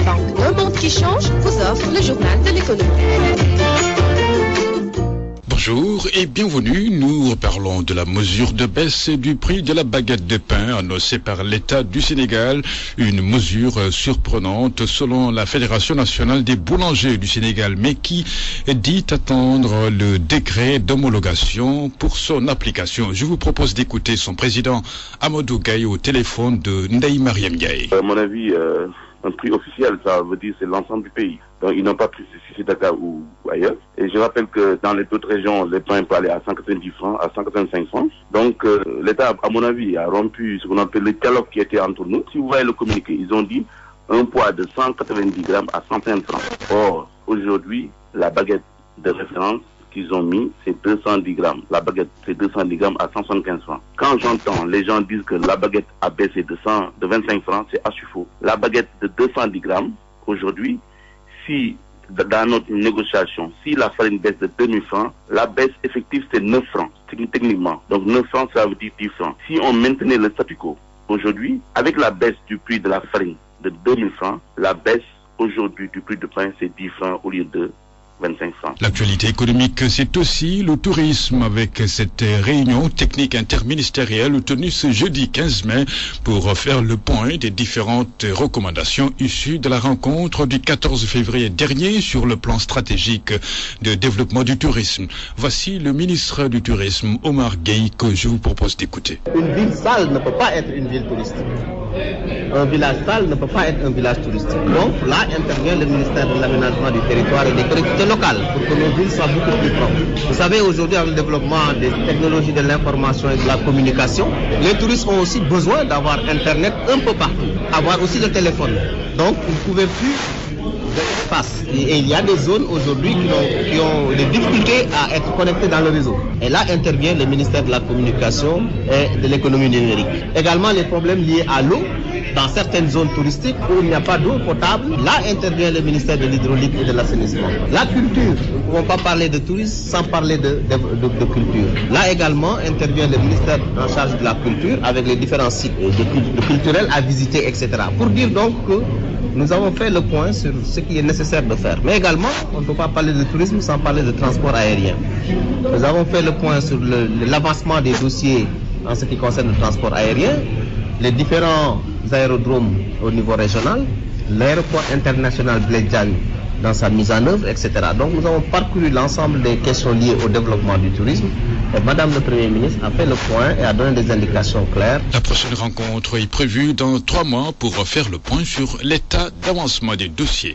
banque d'un monde qui change vous offre le journal de l'économie. Bonjour et bienvenue. Nous parlons de la mesure de baisse du prix de la baguette de pain annoncée par l'État du Sénégal. Une mesure surprenante selon la Fédération nationale des boulangers du Sénégal, mais qui dit attendre le décret d'homologation pour son application. Je vous propose d'écouter son président Amadou Gaye au téléphone de Ndeye Mariam Gaye. À mon avis, un prix officiel, ça veut dire c'est l'ensemble du pays. Donc ils n'ont pas pris ceci Dakar ou ailleurs. Et je rappelle que dans les autres régions, les pains peuvent aller à 190 francs, à 185 francs. Donc l'État, à mon avis, a rompu ce qu'on appelle le dialogue qui était entre nous. Si vous voyez le communiqué, ils ont dit un poids de 190 grammes à 150 francs. Or, aujourd'hui, la baguette de référence qu'ils ont mis, c'est 210 grammes. La baguette, c'est 210 grammes à 175 francs. Quand j'entends les gens disent que la baguette a baissé de 25 francs, c'est archi faux. La baguette de 210 grammes, aujourd'hui, si dans notre négociation, si la farine baisse de 2000 francs, la baisse effective c'est 9 francs, techniquement. Donc 9 francs, ça veut dire 10 francs. Si on maintenait le statu quo, aujourd'hui, avec la baisse du prix de la farine de 2000 francs, la baisse aujourd'hui du prix de pain, c'est 10 francs au lieu de 25 francs. L'actualité économique, c'est aussi le tourisme avec cette réunion technique interministérielle tenue ce jeudi 15 mai pour faire le point des différentes recommandations issues de la rencontre du 14 février dernier sur le plan stratégique de développement du tourisme. Voici le ministre du Tourisme, Omar Gueye, que je vous propose d'écouter. Une ville sale ne peut pas être une ville touristique. Un village sale ne peut pas être un village touristique. Donc là intervient le ministère de l'Aménagement du territoire et des collectivités locales pour que nos villes soient beaucoup plus propres. Vous savez, aujourd'hui, avec le développement des technologies de l'information et de la communication, les touristes ont aussi besoin d'avoir Internet un peu partout, avoir aussi le téléphone. Donc, ils ne pouvaient plus face. Et il y a des zones aujourd'hui qui ont des difficultés à être connectées dans le réseau. Et là intervient le ministère de la Communication et de l'économie numérique. Également les problèmes liés à l'eau. Dans certaines zones touristiques où il n'y a pas d'eau potable, là intervient le ministère de l'Hydraulique et de l'Assainissement. La culture, nous ne pouvons pas parler de tourisme sans parler de culture. Là également intervient le ministère en charge de la culture avec les différents sites culturels à visiter, etc. Pour dire donc que nous avons fait le point sur ce qui est nécessaire de faire. Mais également, on ne peut pas parler de tourisme sans parler de transport aérien. Nous avons fait le point sur l'avancement des dossiers en ce qui concerne le transport aérien, les différents aérodromes au niveau régional, l'aéroport international Blaise Diagne dans sa mise en œuvre, etc. Donc nous avons parcouru l'ensemble des questions liées au développement du tourisme et Madame le Premier ministre a fait le point et a donné des indications claires. La prochaine rencontre est prévue dans 3 mois pour faire le point sur l'état d'avancement des dossiers.